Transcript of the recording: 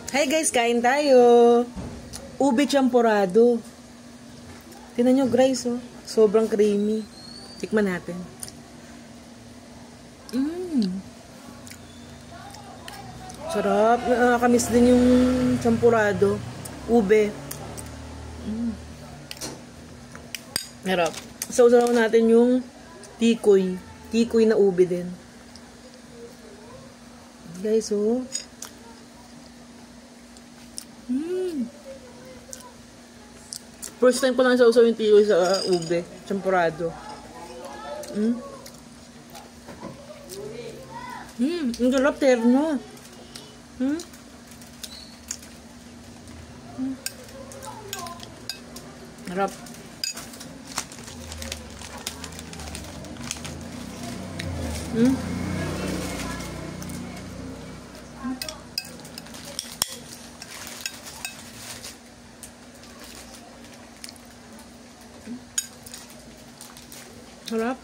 Hi guys, kain tayo. Ube champurado. Tingnan nyo guys, oh. Sobrang creamy. Tikman natin. Sarap. Nakakamiss din yung champurado. Ube. Sarap. Sausaw natin yung tikoy. Tikoy na ube din. Guys, oh. First time ko lang sausaw yung tikoy sa ube. Champurado. Ang sarap, terno. Sarap. Sarap.